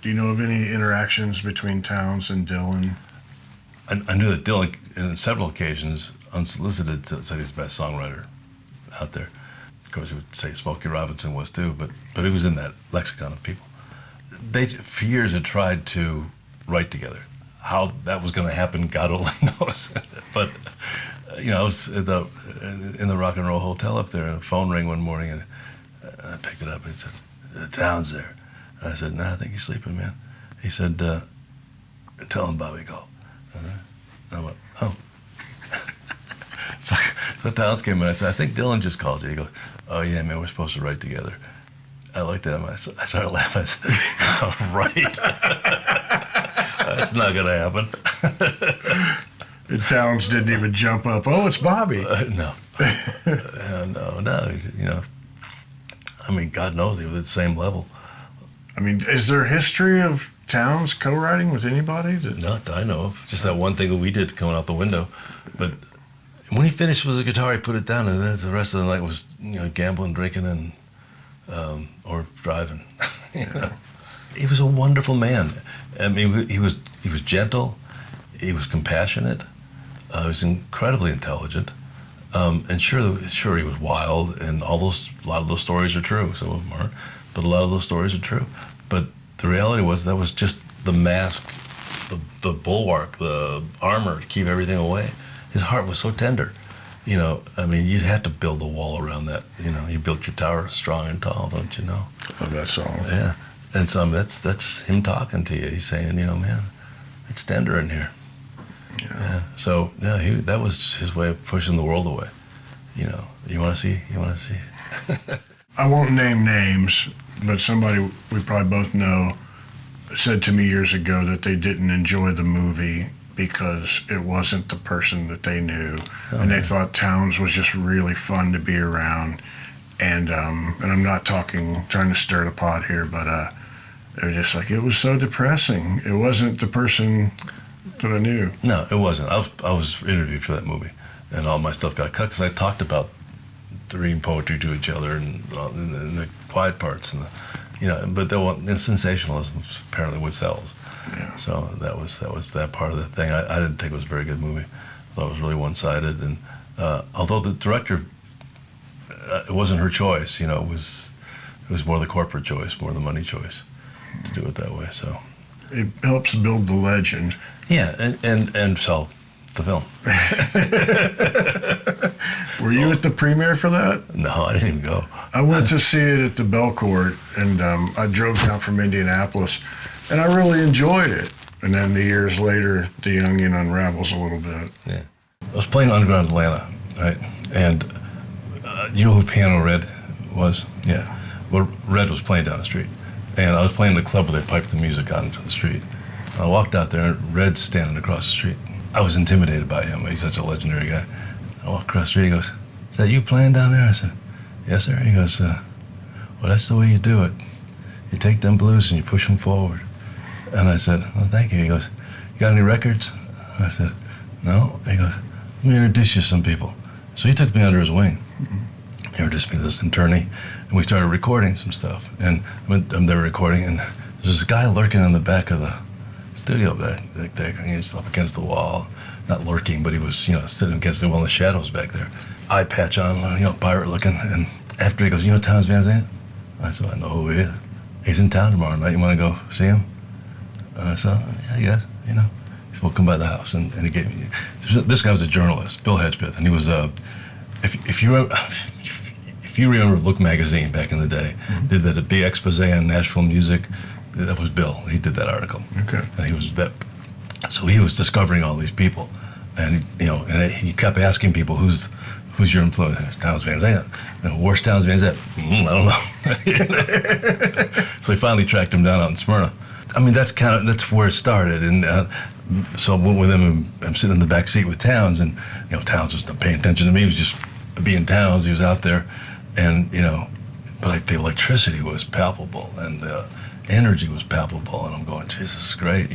Do you know of any interactions between Townes and Dylan? I knew that Dylan, on several occasions, unsolicited, said he's the best songwriter out there. Of course, he would say Smokey Robinson was too, but he was in that lexicon of people. They, for years, had tried to write together. How that was going to happen, God only knows. But, I was in the Rock and Roll Hotel up there, and the phone rang one morning, and I picked it up, and he said, "Townes there." I said, "No, I think he's sleeping, man." He said, "Tell him Bobby called." I went, "Oh." so Townes came in. I said, "I think Dylan just called you." He goes, "Oh yeah, man, we're supposed to write together." I looked at him. I started laughing. I said, "Oh, right." That's not gonna happen. And Townes didn't even jump up. "Oh, it's Bobby." No. No. I mean, God knows he was at the same level. I mean, is there a history of Townes co-writing with anybody? Not that I know of. Just that one thing that we did coming out the window. But when he finished with the guitar, he put it down, and then the rest of the night was, gambling, drinking, and or driving. He was a wonderful man. I mean, he was gentle. He was compassionate. He was incredibly intelligent. And sure, he was wild, and a lot of those stories are true. Some of them aren't, but a lot of those stories are true. But the reality was that was just the mask, the bulwark, the armor to keep everything away. His heart was so tender. I mean, you'd have to build a wall around that. You built your tower strong and tall, don't you know? Love that song. Yeah, and so that's him talking to you. He's saying, man, it's tender in here. Yeah. So that was his way of pushing the world away. You want to see. I won't name names, but somebody we probably both know said to me years ago that they didn't enjoy the movie because it wasn't the person that they knew, and they thought Townes was just really fun to be around. And I'm not trying to stir the pot here, but they were just like, it was so depressing. It wasn't the person that I knew. No, it wasn't. I was interviewed for that movie, and all my stuff got cut because I talked about reading poetry to each other and the quiet parts and but the sensationalism apparently what sells. Yeah. So that was that part of the thing. I didn't think it was a very good movie. I thought it was really one-sided, and although the director, it wasn't her choice. It was more the corporate choice, more the money choice to do it that way. So it helps build the legend. Yeah, and sell the film. Were you at the premiere for that? No, I didn't even go. I went to see it at the Belcourt, and I drove down from Indianapolis, and I really enjoyed it. And then the years later, the onion unravels a little bit. Yeah. I was playing Underground Atlanta, right? And you know who Piano Red was? Yeah. Well, Red was playing down the street. And I was playing in the club where they piped the music out into the street. And I walked out there, and Red's standing across the street. I was intimidated by him. He's such a legendary guy. I walked across the street. He goes, "Is that you playing down there?" I said, "Yes, sir." He goes, "Well, that's the way you do it. You take them blues and you push them forward." And I said, "Well, thank you." He goes, "You got any records?" I said, "No." He goes, "Let me introduce you to some people." So he took me under his wing. He introduced me to this attorney, and we started recording some stuff. And I'm there recording, and there's this guy lurking in the back of the studio back there. He was up against the wall, not lurking, but he was, sitting against the wall in the shadows back there. Eye patch on, pirate looking. And after he goes, Townes Van Zandt? I said, "I know who he is. He's in town tomorrow night. You want to go see him?" And I said, "Yeah, He said, "Well, come by the house." And he gave me, this guy was a journalist, Bill Hedgepeth, and he was, if you remember Look magazine back in the day, did that big expose on Nashville music. That was Bill. He did that article. Okay. And he was that. So he was discovering all these people, and and he kept asking people, "Who's your influence?" "Townes Van Zandt." And "Where's Townes Van Zandt?" "I don't know." So he finally tracked him down out in Smyrna. I mean, that's where it started, and so I went with him. And I'm sitting in the back seat with Townes, and Townes was not paying attention to me. He was just being Townes. He was out there, and but the electricity was palpable, and the energy was palpable, and I'm going, "Jesus, this is great,"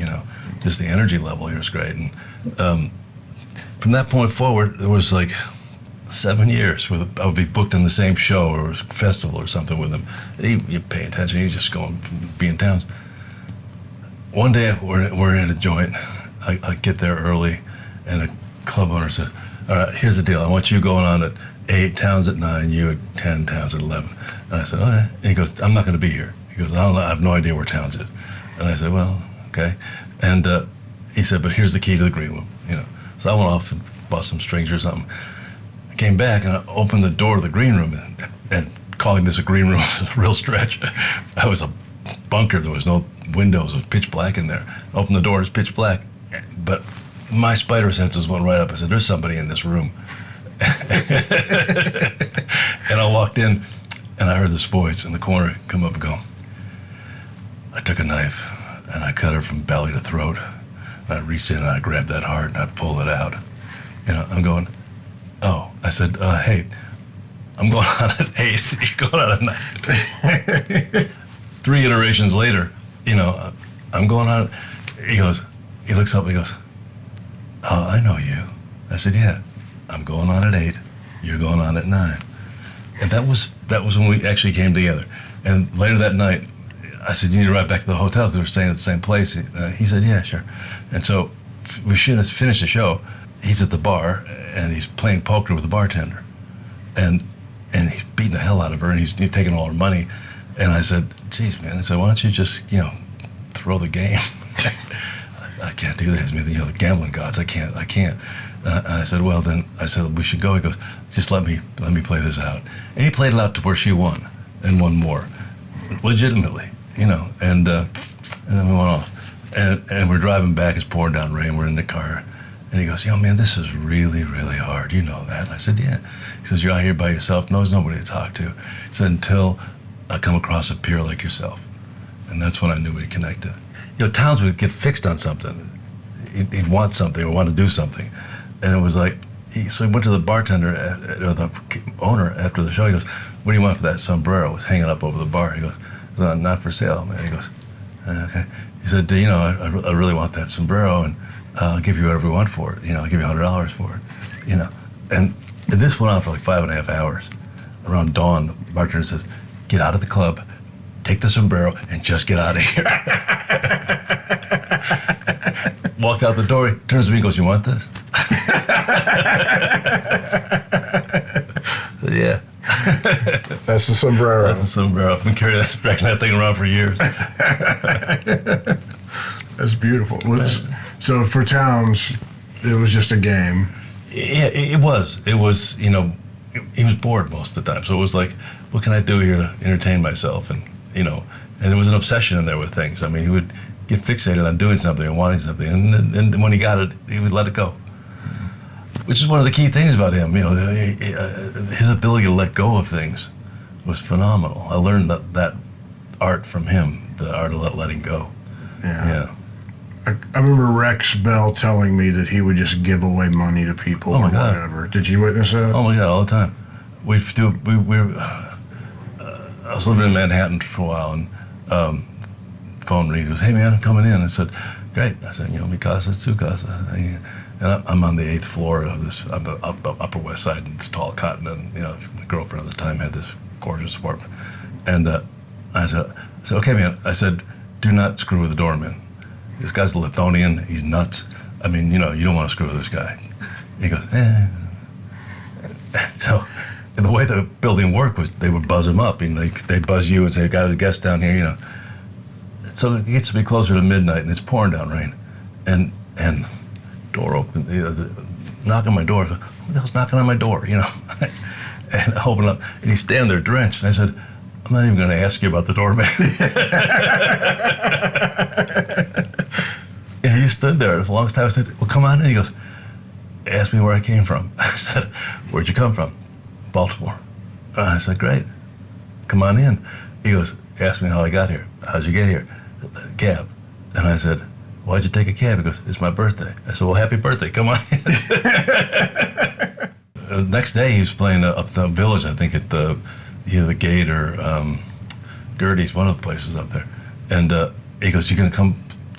just the energy level here is great. And from that point forward, there was like 7 years where I would be booked on the same show or festival or something with him. You pay attention, he's just going, being Townes. one day we're in a joint. I get there early, and the club owner says, "All right, here's the deal. I want you going on at 8, Townes at 9, you at 10, Townes at 11." And I said, "Okay." And he goes, "I'm not going to be here." He goes, I have no idea where Townes is." And I said, "Well, okay." And he said, "But here's the key to the green room." So I went off and bought some strings or something. I came back and I opened the door to the green room, and calling this a green room was a real stretch. I was a bunker. There was no windows. It was pitch black in there. I opened the door. It's pitch black. But my spider senses went right up. I said, "There's somebody in this room." And I walked in, and I heard this voice in the corner come up and go. I took a knife, and I cut her from belly to throat. And I reached in, and I grabbed that heart, and I pulled it out. I'm going, "Oh." I said, "Hey, I'm going on at 8. You're going on at 9. 3 iterations later, I'm going on. He looks up and he goes, "I know you." I said, "Yeah, I'm going on at 8. You're going on at 9. And that was when we actually came together. And later that night, I said, "You need to ride back to the hotel because we're staying at the same place." He said, "Yeah, sure." And so we should have finished the show. He's at the bar and he's playing poker with the bartender. And he's beating the hell out of her and he's taking all her money. And I said, "Geez, man," I said, "why don't you just, throw the game?" I can't do that. The gambling gods, I can't. I said, "Well, then," I said, "we should go." He goes, "Just let me play this out." And he played it out to where she won and won more, legitimately, and then we went off. And we're driving back, it's pouring down rain, we're in the car. And he goes, "Man, this is really, really hard. You know that?" I said, "Yeah." He says, "You're out here by yourself?" "No, there's nobody to talk to." He said, "Until I come across a peer like yourself." And that's when I knew we connected. Townes would get fixed on something. He'd want something or want to do something. And it was like, so he went to the bartender, or the owner after the show. He goes, "What do you want for that sombrero?" It was hanging up over the bar. He goes, "It's not for sale, man." He goes, "Okay." He said, I really want that sombrero, and I'll give you whatever you want for it. I'll give you $100 for it. And this went on for like 5.5 hours. Around dawn, the bartender says, "Get out of the club, take the sombrero, and just get out of here." Walked out the door, he turns to me and goes, "You want this?" So, yeah. That's the sombrero. That's the sombrero. I've been carrying that thing around for years. That's beautiful. So for Townes, it was just a game. Yeah, it was. It was, he was bored most of the time. So it was like, what can I do here to entertain myself? And, and there was an obsession in there with things. I mean, he would get fixated on doing something or wanting something. And when he got it, he would let it go. Which is one of the key things about him. His ability to let go of things was phenomenal. I learned that art from him, the art of letting go. Yeah. I remember Rex Bell telling me that he would just give away money to people or whatever. Did you witness that? Oh my God, all the time. I was living in Manhattan for a while, and phone rings. He goes, "Hey man, I'm coming in." I said, "Great." I said, "Mi casa, su casa." And I'm on the 8th floor of this Upper West Side in this tall cotton, and my girlfriend at the time had this gorgeous apartment. And I said, "Okay, man." I said, "Do not screw with the doorman. This guy's a Lithuanian. He's nuts. I mean, you don't want to screw with this guy." He goes, "Eh." So the way the building worked was they would buzz him up. They'd buzz you and say, "Got a guest down here," So it gets to be closer to midnight, and it's pouring down rain. And door open, knock on my door. Who the hell's knocking on my door, And I open up, and he's standing there drenched. And I said, "I'm not even going to ask you about the doorman." And he just stood there for the longest time. I said, "Well, come on in." He goes, "Ask me where I came from." I said, "Where'd you come from?" "Baltimore." I said, "Great. Come on in." He goes, "Ask me how I got here." "How'd you get here?" "Cab." And I said, "Why'd you take a cab?" He goes, "It's my birthday." I said, "Well, happy birthday. Come on in." The next day, he was playing up the Village, I think, at either the Gate or Gertie's, one of the places up there. And he goes, "You gonna come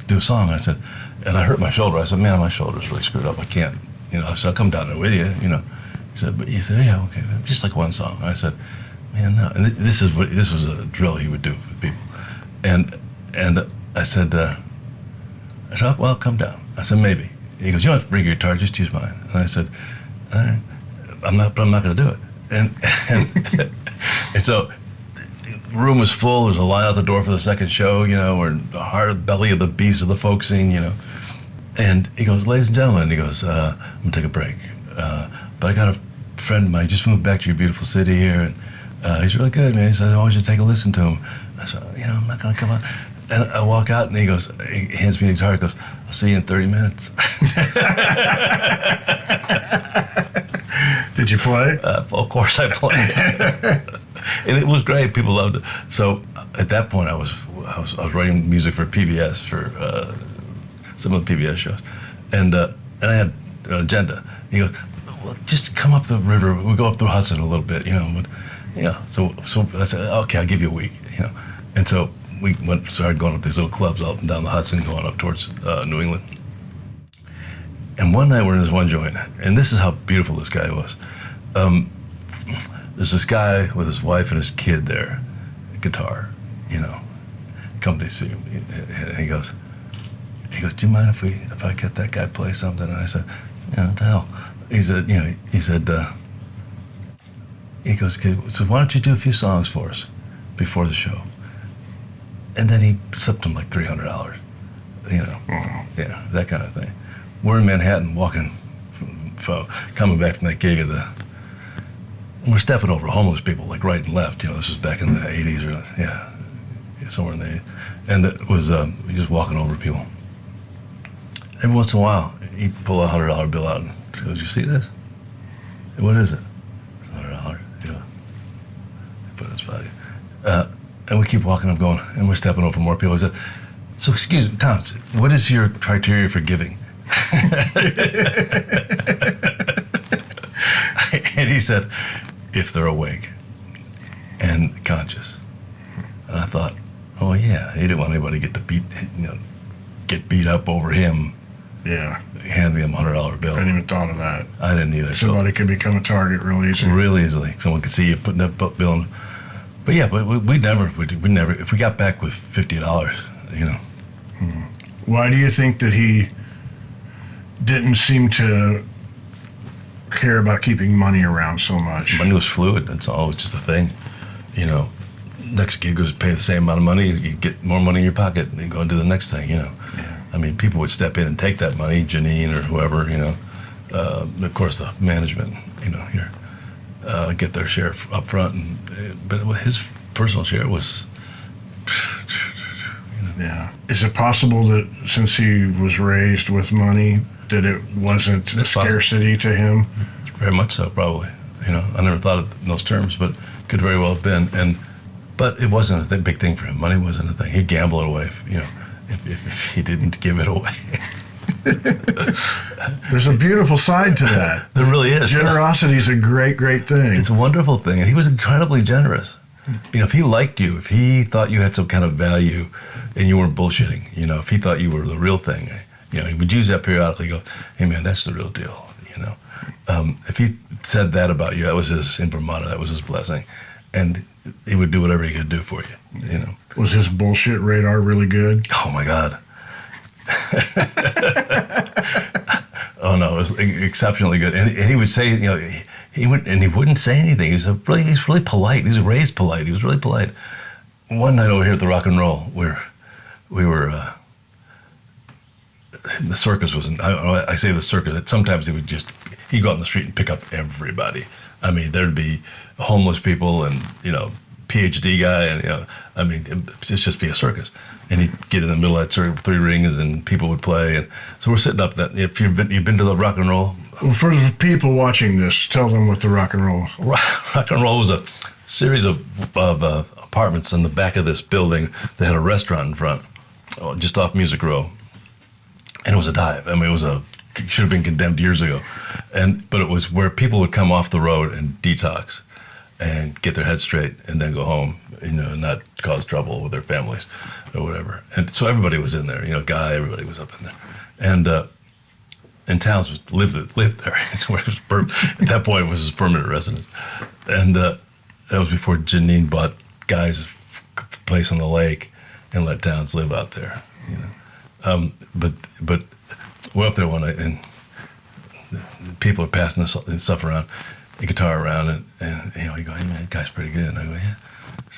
do a song?" I said, and I hurt my shoulder. I said, "Man, my shoulder's really screwed up. I can't, I said, I'll come down there with you, He said, "Yeah, okay, just like one song." I said, "Man, no." And this was a drill he would do with people. And I said, I said, well, come down. I said, maybe. He goes, you don't have to bring your guitar, just use mine. And I said, all right, I'm not going to do it. And so the room was full. There was a line out the door for the second show, we're in the heart, belly of the beast of the folk scene, And he goes, ladies and gentlemen, he goes, I'm going to take a break. But I got a friend of mine, just moved back to your beautiful city here, and he's really good, man. He said, I want you to take a listen to him. I said, I'm not going to come on. And I walk out, and he goes, he hands me the guitar, he goes, I'll see you in 30 minutes. Did you play? Of course I played. And it was great. People loved it. So at that point, I was writing music for PBS, for some of the PBS shows. And I had an agenda. He goes, well, just come up the river. We'll go up the Hudson a little bit, So I said, okay, I'll give you a week, And so we started going up these little clubs up and down the Hudson, going up towards New England. And one night we're in this one joint, and this is how beautiful this guy was. There's this guy with his wife and his kid there, guitar, come to see him. And he goes, do you mind if I get that guy play something? And I said, what the hell? He said, he goes, okay, so why don't you do a few songs for us before the show? And then he slipped him like $300, yeah, that kind of thing. We're in Manhattan walking, coming back from that gig and we're stepping over homeless people, like right and left. This was back in the 80s or, somewhere in the 80s. And it was, we just walking over people. Every once in a while, he'd pull a $100 bill out and he goes, you see this? What is it? It's $100, Put it in his pocket. And we keep walking up going, and we're stepping over more people. He said, so excuse me, Townes, what is your criteria for giving? And he said, if they're awake and conscious. And I thought, oh yeah, he didn't want anybody to get beat up over him. Yeah. Handing him a $100 bill. I hadn't even thought of that. I didn't either. Somebody could become a target real easy. Real easily. Someone could see you putting that bill in. But yeah, we never, if we got back with $50, Why do you think that he didn't seem to care about keeping money around so much? Money was fluid, that's all. It was just a thing. Next gig was pay the same amount of money, you get more money in your pocket, and you go and do the next thing, Yeah. I mean, people would step in and take that money, Janine or whoever, of course the management, here, get their share up front, but his personal share was, Yeah. Is it possible that since he was raised with money, that it wasn't a scarcity to him? Very much so, probably. I never thought of it in those terms, but could very well have been. But it wasn't a big thing for him. Money wasn't a thing. He'd gamble it away, if he didn't give it away. There's a beautiful side to that. There really is. Generosity is a great, great thing. It's a wonderful thing, and he was incredibly generous. If he liked you, if he thought you had some kind of value and you weren't bullshitting, if he thought you were the real thing, he would use that periodically, go, hey man, that's the real deal, If he said that about you, that was his imprimatur, that was his blessing. And he would do whatever he could do for you, Was his bullshit radar really good? Oh my God. Oh no, it was exceptionally good. And he would say, he wouldn't say anything. He's really polite. He was raised polite. He was really polite. One night over here at the Rock and Roll, we were the circus was. I say the circus. Sometimes he'd go out in the street and pick up everybody. I mean, there'd be homeless people and PhD guy and it'd just be a circus. And he'd get in the middle of that circle, 3 rings, and people would play. And so we're sitting up that. If you've been to the Rock and Roll. Well, for the people watching this, tell them what the Rock and Roll is. Rock and Roll was a series of apartments in the back of this building that had a restaurant in front, just off Music Row. And it was a dive. I mean, it should have been condemned years ago. But it was where people would come off the road and detox and get their head straight and then go home, and not cause trouble with their families or whatever. And so everybody was in there, everybody was up in there. And Townes lived there. It's where at that point it was his permanent residence. And that was before Janine bought Guy's place on the lake and let Townes live out there, But we're up there one night, and people are passing this stuff around, the guitar around, and you go, hey man, that guy's pretty good. And I go, yeah.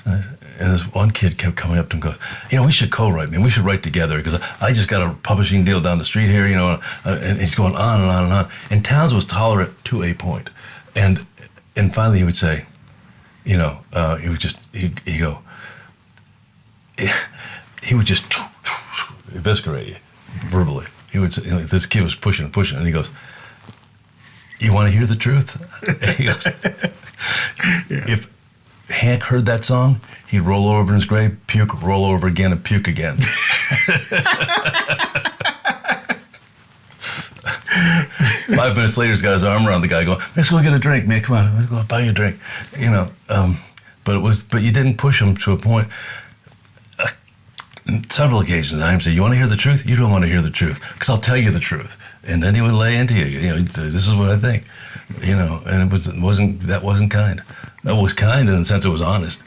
And this one kid kept coming up to him and goes, we should co-write, man. We should write together because I just got a publishing deal down the street here, and he's going on and on and on. And Townes was tolerant to a point. And finally he would say, he would just, he'd go, he would just eviscerate you verbally. He would say, this kid was pushing and pushing, and he goes, you want to hear the truth? He goes, if Hank heard that song, he'd roll over in his grave, puke, roll over again, and puke again. 5 minutes later, he's got his arm around the guy going, let's go get a drink, man, come on, let's go buy you a drink. But you didn't push him to a point. Several occasions, I say, you want to hear the truth? You don't want to hear the truth, because I'll tell you the truth. And then he would lay into you, he'd say, this is what I think, and that wasn't kind. That was kind in the sense it was honest,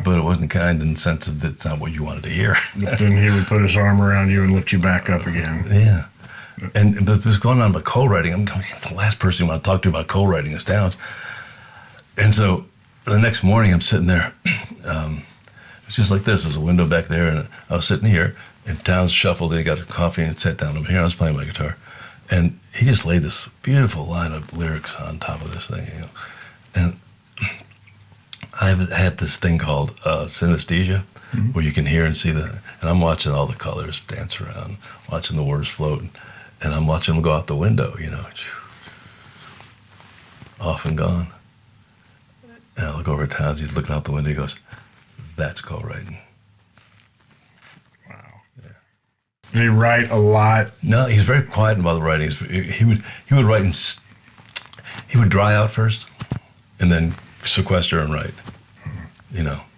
but it wasn't kind in the sense of that's not what you wanted to hear. Then he would put his arm around you and lift you back up again. Yeah. But it was going on about co-writing. I'm going, the last person you want to talk to about co-writing is Townes. And so the next morning I'm sitting there. It's just like this. There's a window back there, and I was sitting here, and Townes shuffled in, got a coffee, and sat down over here. I was playing my guitar. And he just laid this beautiful line of lyrics on top of this thing, And I had this thing called synesthesia, where you can hear and see and I'm watching all the colors dance around, watching the words float, and I'm watching them go out the window, off and gone. And I look over at Townes, he's looking out the window, he goes, that's co-writing. Wow. Yeah. Did he write a lot? No, he's very quiet about the writing. He would write he would dry out first, and then sequester and write.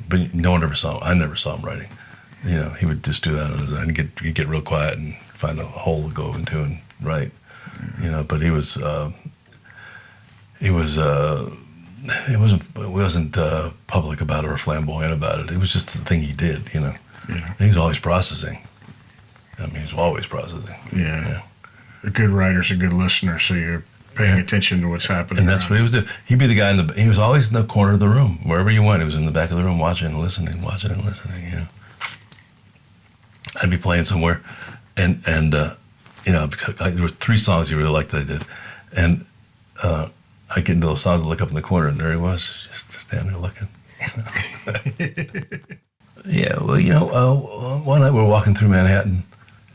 But no one ever saw him. I never saw him writing. He would just do that on his own. He'd get real quiet and find a hole to go into and write. But he wasn't public about it or flamboyant about it. It was just the thing he did, Yeah. He was always processing. He was always processing. Yeah. A good writer's a good listener, so you're paying attention to what's happening. And that's what he was doing. He'd be the guy he was always in the corner of the room. Wherever you went, he was in the back of the room watching and listening. I'd be playing somewhere, and there were 3 songs he really liked that I did. And I'd get into those songs and look up in the corner, and there he was, just standing there looking. Yeah, well, one night we were walking through Manhattan.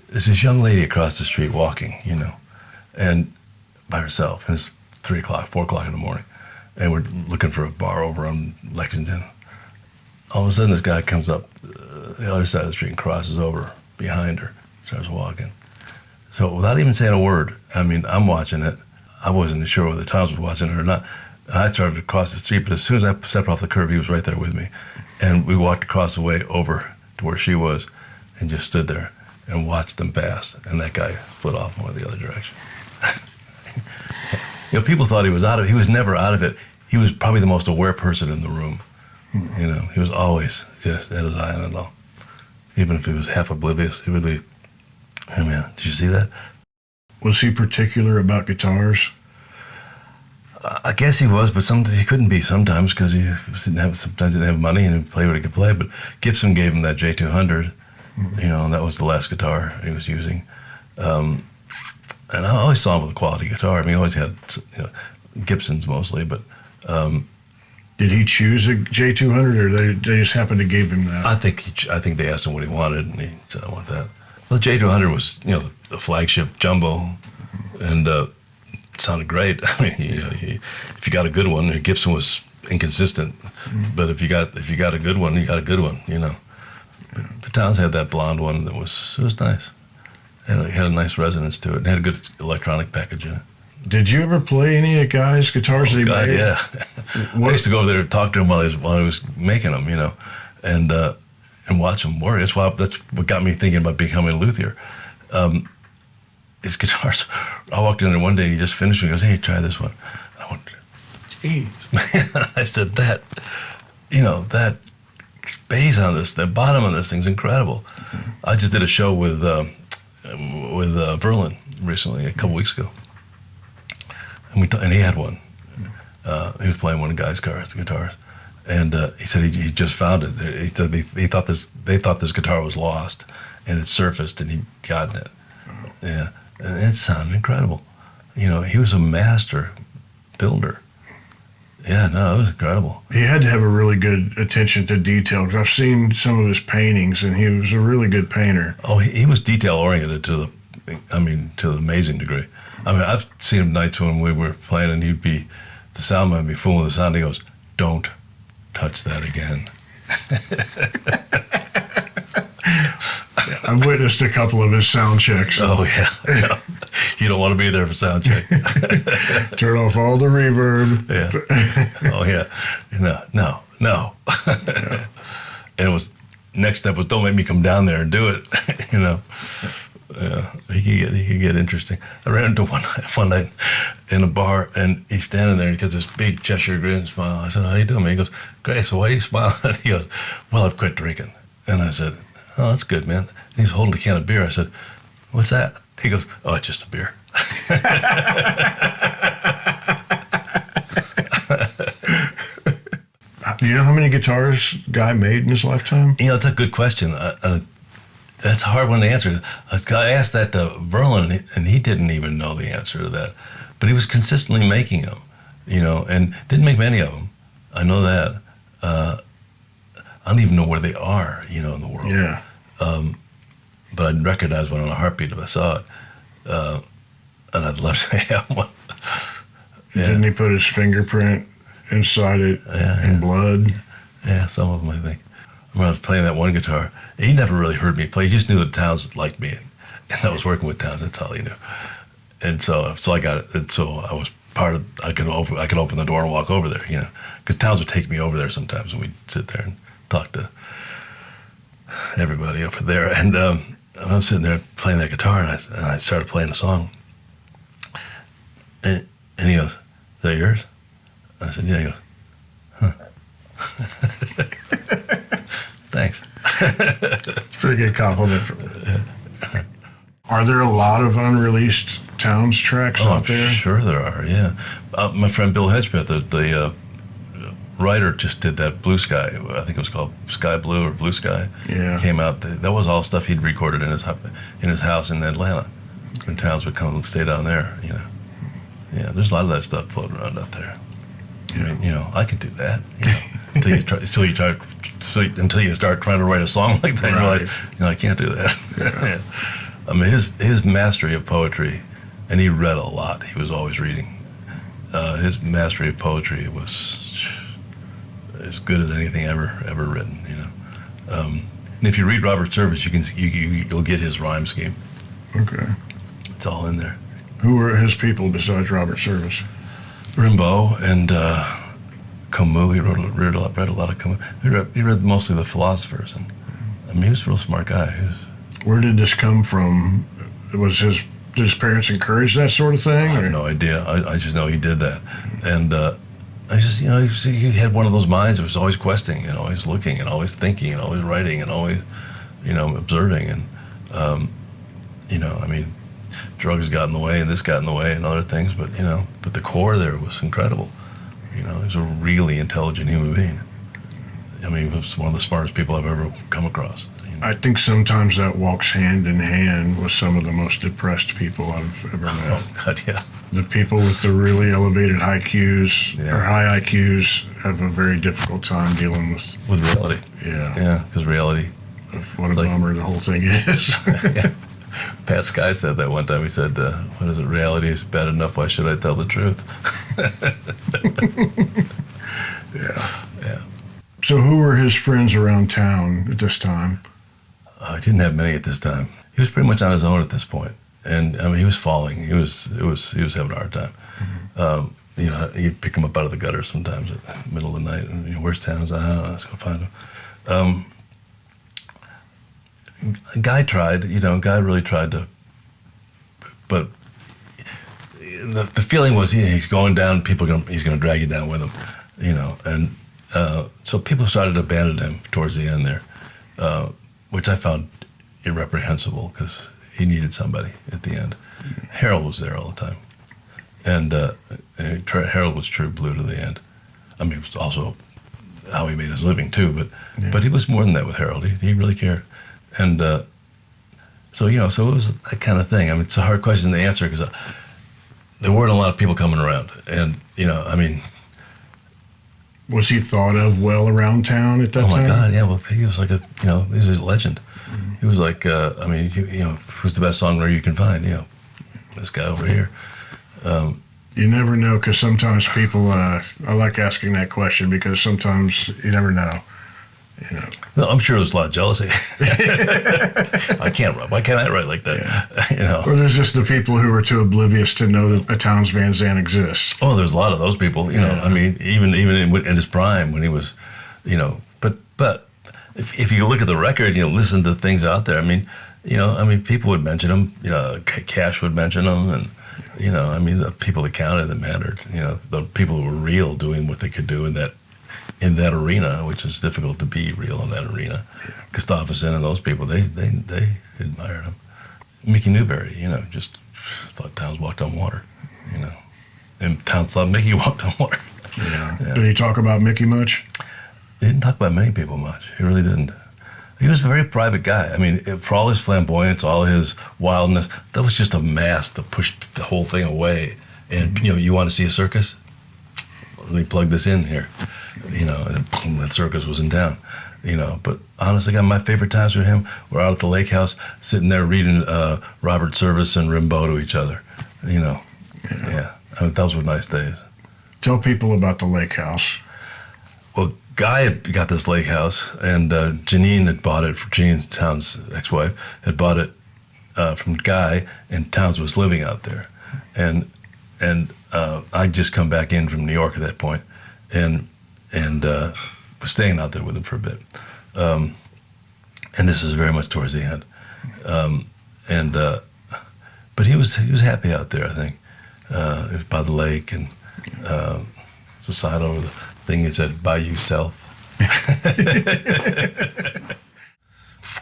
There's this young lady across the street walking, and by herself, and it's 3 o'clock, 4 o'clock in the morning, and we're looking for a bar over on Lexington. All of a sudden, this guy comes up the other side of the street and crosses over behind her, starts walking. So without even saying a word, I'm watching it. I wasn't sure whether Townes was watching it or not. And I started to cross the street, but as soon as I stepped off the curb, he was right there with me. And we walked across the way over to where she was and just stood there and watched them pass. And that guy split off and went the other direction. People thought he was out of it. He was never out of it. He was probably the most aware person in the room. He was always just at his eye on it all. Even if he was half oblivious, he would be, hey man, did you see that? Was he particular about guitars? I guess he was, but he couldn't be sometimes because sometimes he didn't have money and he'd play what he could play. But Gibson gave him that J200, and that was the last guitar he was using. And I always saw him with a quality guitar. He always had Gibsons mostly, but. Did he choose a J200, or they just happened to give him that? I think they asked him what he wanted, and he said, "I want that." Well, the J200 was, the flagship jumbo, and it sounded great. If you got a good one, Gibson was inconsistent, but if you got a good one, you got a good one, But Townes had that blonde one that was nice. It had a nice resonance to it. It had a good electronic package in it. Did you ever play any of the guys' guitars that he made? Yeah. I used to go over there and talk to him while he was making them, and watch him work. That's what got me thinking about becoming a luthier. His guitars. I walked in there one day. He just finished. And he goes, "Hey, try this one." And I went, "Geez, man!" I said, "That bass on this, the bottom on this thing's incredible." I just did a show with with Berlin recently, a couple weeks ago, and he had one. He was playing one of the guy's guitars, and he said he just found it. He said they thought this guitar was lost, and it surfaced, and he'd gotten it. Yeah, and it sounded incredible. You know, he was a master builder. Yeah, no, it was incredible. He had to have a really good attention to detail, because I've seen some of his paintings, and he was a really good painter. Oh, he was detail oriented to the amazing degree. I mean, I've seen him nights when we were playing, and the sound man would be fooling with the sound. He goes, "Don't touch that again." I've witnessed a couple of his sound checks. Oh yeah. You don't want to be there for sound check. Turn off all the reverb. Yeah. Oh yeah. No. Yeah. And it was next step was don't make me come down there and do it. You know. Yeah. He could get interesting. I ran into one night in a bar, and he's standing there and he got this big Cheshire grin smile. I said, "How you doing, man?" He goes, "Great, so why are you smiling?" He goes, "Well, I've quit drinking." And I said, "Oh, that's good, man." And he's holding a can of beer. I said, "What's that?" He goes, "Oh, it's just a beer." Do you know how many guitars Guy made in his lifetime? You know, that's a good question. That's a hard one to answer. I asked that to Verlin, and he didn't even know the answer to that. But he was consistently making them, you know, and didn't make many of them. I know that. I don't even know where they are, you know, in the world. Yeah. But I'd recognize one on a heartbeat if I saw it. And I'd love to have one. Yeah. Didn't he put his fingerprint inside it in blood? Yeah, some of them, I think. When I was playing that one guitar, he never really heard me play. He just knew that Townes liked me, and I was working with Townes. That's all he knew. And so I got it. And so I was part of. I could open the door and walk over there, you know, because Townes would take me over there sometimes, and we'd sit there and talk to everybody over there. And I'm sitting there playing that guitar, and I started playing a song. And he goes, "Is that yours?" I said, "Yeah." He goes, "Huh." Thanks. It's a pretty good compliment. Are there a lot of unreleased Townes tracks out there? Sure there are, yeah. My friend Bill Hedgesmith, the writer, just did that Blue Sky. I think it was called Sky Blue or Blue Sky. Yeah. Came out. That was all stuff he'd recorded in his house in Atlanta. When Townes would come and stay down there, you know. Yeah, there's a lot of that stuff floating around out there. Yeah. I mean, you know, I could do that. You know, until you start trying to write a song like that, you realize, you know, I can't do that. Yeah. Yeah. I mean, his mastery of poetry, and he read a lot. He was always reading. His mastery of poetry was as good as anything ever written. You know, and if you read Robert Service, you'll get his rhyme scheme. Okay. It's all in there. Who were his people besides Robert Service? Rimbaud and Camus. He read a lot of Camus. He read mostly the philosophers, and I mean, he was a real smart guy. Where did this come from? Did his parents encourage that sort of thing? I have no idea. I just know he did that, and I just, you know, he had one of those minds that was always questing, and always looking, and always thinking, and always writing, and always, you know, observing, and you know, I mean, drugs got in the way, and this got in the way, and other things, but you know, but the core there was incredible. You know, he was a really intelligent human being. I mean, he was one of the smartest people I've ever come across. You know? I think sometimes that walks hand in hand with some of the most depressed people I've ever met. Oh God, yeah. The people with the really elevated IQs or high IQs have a very difficult time dealing with reality. Yeah. Yeah, because reality. What a bummer the whole thing is. Yeah. Pat Sky said that one time. He said, what is it? Reality is bad enough. Why should I tell the truth? Yeah. Yeah. So who were his friends around town at this time? He didn't have many at this time. He was pretty much on his own at this point. And I mean, he was falling. He was having a hard time. Mm-hmm. You know, he'd pick him up out of the gutter sometimes at the middle of the night. And, you know, where's Townes? I don't know. Let's go find him. Guy tried, you know, Guy really tried to, but the feeling was he's going down, he's going to drag you down with him, you know, and so people started to abandon him towards the end there, which I found irreprehensible because he needed somebody at the end. Harold was there all the time, and Harold was true blue to the end. I mean, it was also how he made his living too, but he was more than that with Harold. He really cared, and so it was that kind of thing. I mean, it's a hard question to answer because there weren't a lot of people coming around, and I mean. Was he thought of well around town at that time? Oh my God, yeah. Well, he was like he was a legend. Mm-hmm. He was like, I mean, who's the best songwriter you can find? This guy over here. You never know, because sometimes people. I like asking that question because sometimes you never know. No, I'm sure there's a lot of jealousy. I can't write. Why can't I write like that? Yeah. Or there's just the people who are too oblivious to know that a Townes Van Zandt exists. Oh, there's a lot of those people. I mean, even in his prime when he was, But if you look at the record, listen to things out there. I mean, people would mention him. Cash would mention him, and I mean, the people that counted that mattered. The people who were real doing what they could do in that arena, which is difficult to be real in that arena. Yeah. Gustafsson and those people, they admired him. Mickey Newberry, just thought Townes walked on water, and Townes thought Mickey walked on water. Yeah. Did he talk about Mickey much? He didn't talk about many people much. He really didn't. He was a very private guy. I mean, for all his flamboyance, all his wildness, that was just a mask to push the whole thing away. And, you want to see a circus? Let me plug this in here. And that circus was in town. But honestly, my favorite times with him were out at the lake house, sitting there reading Robert Service and Rimbaud to each other. Yeah. I mean, those were nice days. Tell people about the lake house. Well, Guy had got this lake house, and Janine had bought it. Janine, Townes' ex-wife, had bought it from Guy, and Townes was living out there. And I'd just come back in from New York at that point, and was staying out there with him for a bit. And this is very much towards the end. But he was happy out there, I think. It was by the lake, and the sign over the thing that said, "By yourself."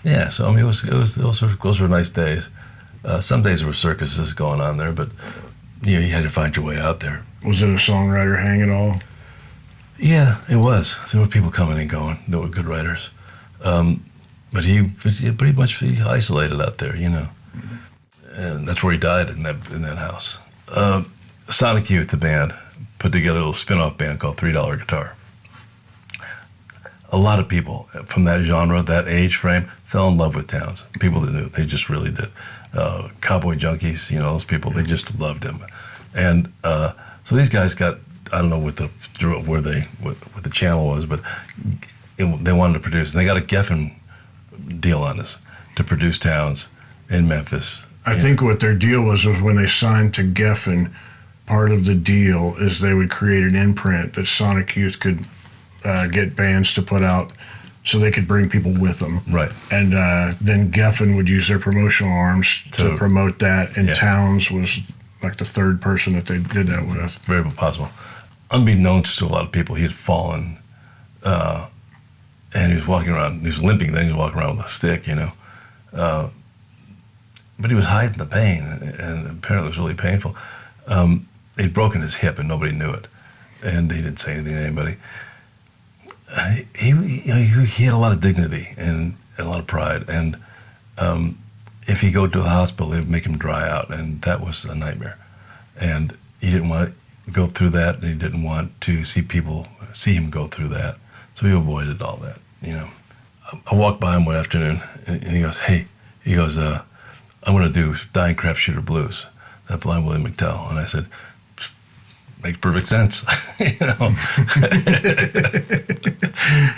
Yeah, so I mean, those were nice days. Some days there were circuses going on there, but you had to find your way out there. Was it a songwriter hang at all? Yeah, it was. There were people coming and going that were good writers, but he pretty much isolated out there, and that's where he died in that house. Sonic Youth, the band, put together a little spin-off band called $3 Guitar. A lot of people from that genre, that age frame, fell in love with Townes. People that knew, they just really did. Cowboy Junkies, those people, they just loved him. And so these guys got, I don't know what the channel was, but they wanted to produce. And they got a Geffen deal on this to produce Townes in Memphis. I think what their deal was when they signed to Geffen, part of the deal is they would create an imprint that Sonic Youth could get bands to put out so they could bring people with them. Right. And then Geffen would use their promotional arms to promote that, and Townes was like the third person that they did that with. Very possible. Unbeknownst to a lot of people, he had fallen, and he was walking around, he was limping, then he was walking around with a stick, but he was hiding the pain, and apparently it was really painful. He'd broken his hip, and nobody knew it, and he didn't say anything to anybody. He had a lot of dignity and a lot of pride, and if he'd go to the hospital, they'd make him dry out, and that was a nightmare. And he didn't want to go through that, and he didn't want to see him go through that, so he avoided all that. I walked by him one afternoon, and he goes, "Hey," he goes, "I'm going to do Dying Crap Shooter Blues, that Blind Willie McTell." And I said, "Makes perfect sense." He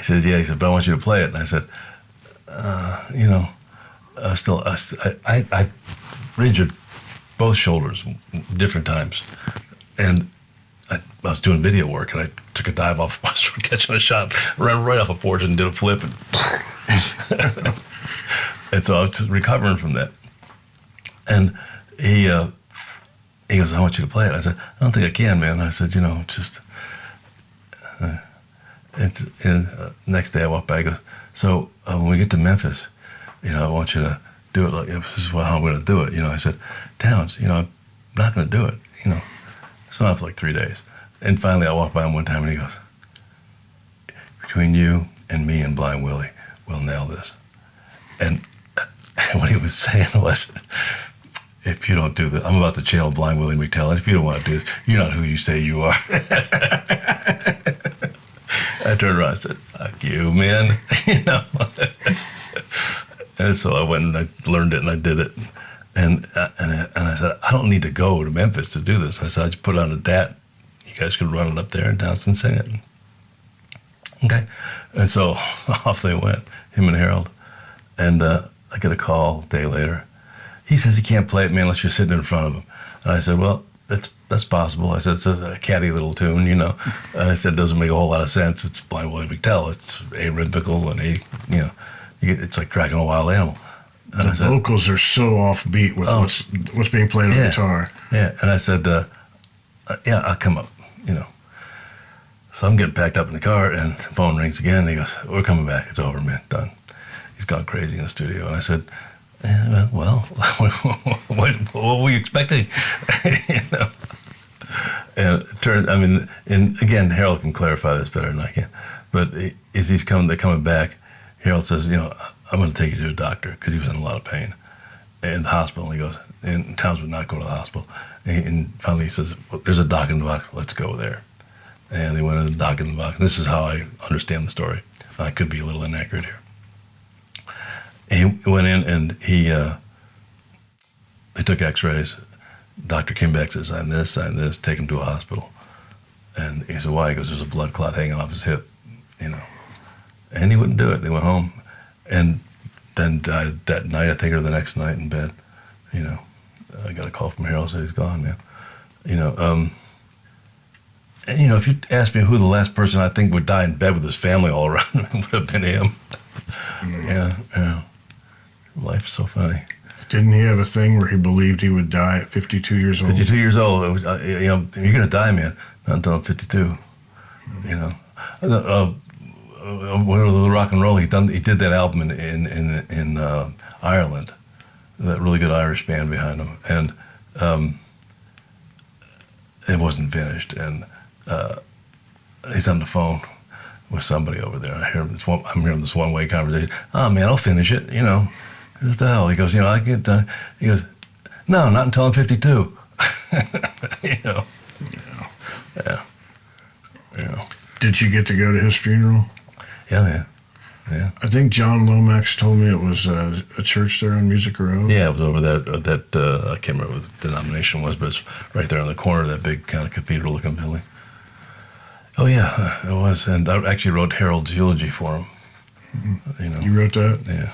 says, "Yeah." He said, "But I want you to play it." And I said, I injured both shoulders different times. And I was doing video work, and I took a dive off, I was catching a shot, ran right off a porch and did a flip. And so I was recovering from that. And he goes, "I want you to play it." I said, "I don't think I can, man." I said, next day I walked by, he goes, "So when we get to Memphis, I want you to do it like this is how I'm going to do it. I said, Townes, I'm not going to do it. It's not for like 3 days. And finally, I walked by him one time, and he goes, between you and me and Blind Willie, we'll nail this. And what he was saying was, if you don't do this, I'm about to channel Blind Willie McTell, and if you don't want to do this, you're not who you say you are. I turned around and said, fuck you, man. And so I went and I learned it and I did it. And I said, I don't need to go to Memphis to do this. I said, I just put it on a DAT. You guys could run it up there and Townes and sing it. Okay. And so off they went, him and Harold. And I get a call a day later. He says he can't play it, man, unless you're sitting in front of him. And I said, well, that's possible. I said, it's a catty little tune, I said, it doesn't make a whole lot of sense. It's Blind Willie McTell. It's arrhythmical and it's like tracking a wild animal. And the vocals are so offbeat with what's being played on guitar. Yeah, and I said, yeah, I'll come up, So I'm getting packed up in the car, and the phone rings again. And he goes, we're coming back. It's over, man. Done. He's gone crazy in the studio. And I said, well, what were you expecting? And it turned, and again, Harold can clarify this better than I can. But as they're coming back, Harold says, I'm going to take you to a doctor, because he was in a lot of pain in the hospital. And he goes, and Townes would not go to the hospital. And finally he says, well, there's a doc in the box, let's go there. And they went to the doc in the box. This is how I understand the story. I could be a little inaccurate here. And he went in and they took x-rays. Doctor came back, said, sign this, take him to a hospital. And he said, why? He goes, there's a blood clot hanging off his hip, And he wouldn't do it. They went home and then died that night, I think, or the next night in bed. I got a call from Harold, said he's gone, man. And, if you asked me who the last person I think would die in bed with his family all around him, it would have been him. Yeah. Life's so funny. Didn't he have a thing where he believed he would die at 52 years old? 52 years old. It was, you're going to die, man. Not until I'm 52. One of the rock and roll, he did that album in Ireland. That really good Irish band behind him. And it wasn't finished. And he's on the phone with somebody over there. I'm hearing this one-way conversation. Oh, man, I'll finish it, What the hell? He goes, I get done. He goes, no, not until I'm 52. Yeah. Did you get to go to his funeral? Yeah. I think John Lomax told me it was a church there on Music Row. Yeah, it was over that I can't remember what the denomination was, but it's right there on the corner of that big kind of cathedral-looking building. Oh, yeah, it was. And I actually wrote Harold's eulogy for him. Mm-hmm. You wrote that? Yeah.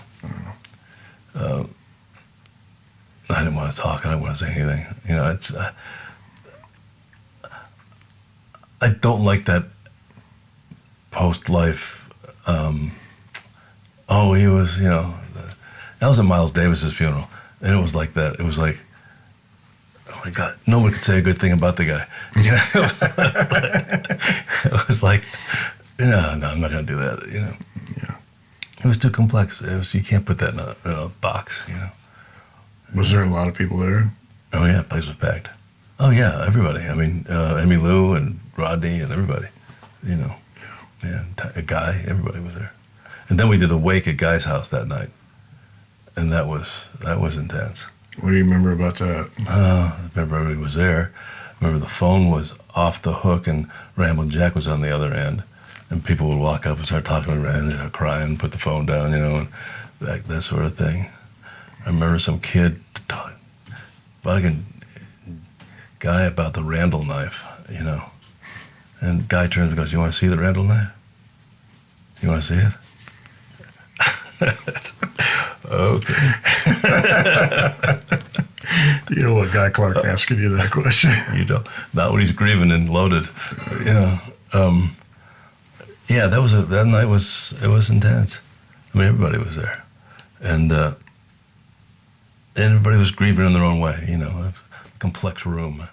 I didn't want to talk. I didn't want to say anything. It's. I don't like that post-life. He was. That was at Miles Davis's funeral, and it was like that. It was like, oh my God, no one could say a good thing about the guy. It was like, no, I'm not going to do that. Yeah. It was too complex. You can't put that in a box. Was there a lot of people there? Oh yeah, the place was packed. Oh yeah, everybody. Emmy Lou and Rodney and everybody. Yeah, a Guy. Everybody was there. And then we did a wake at Guy's house that night, and that was intense. What do you remember about that? I remember everybody was there. I remember the phone was off the hook, and Ramblin' Jack was on the other end, and people would walk up and start talking to him, and start crying, put the phone down, and that sort of thing. I remember some kid bugging Guy about the Randall knife, and Guy turns and goes, "You want to see the Randall knife? You want to see it?" Okay. You don't want Guy Clark asking you that question. You don't. Not when he's grieving and loaded. Yeah, that night was intense. Everybody was there, and everybody was grieving in their own way. A complex room.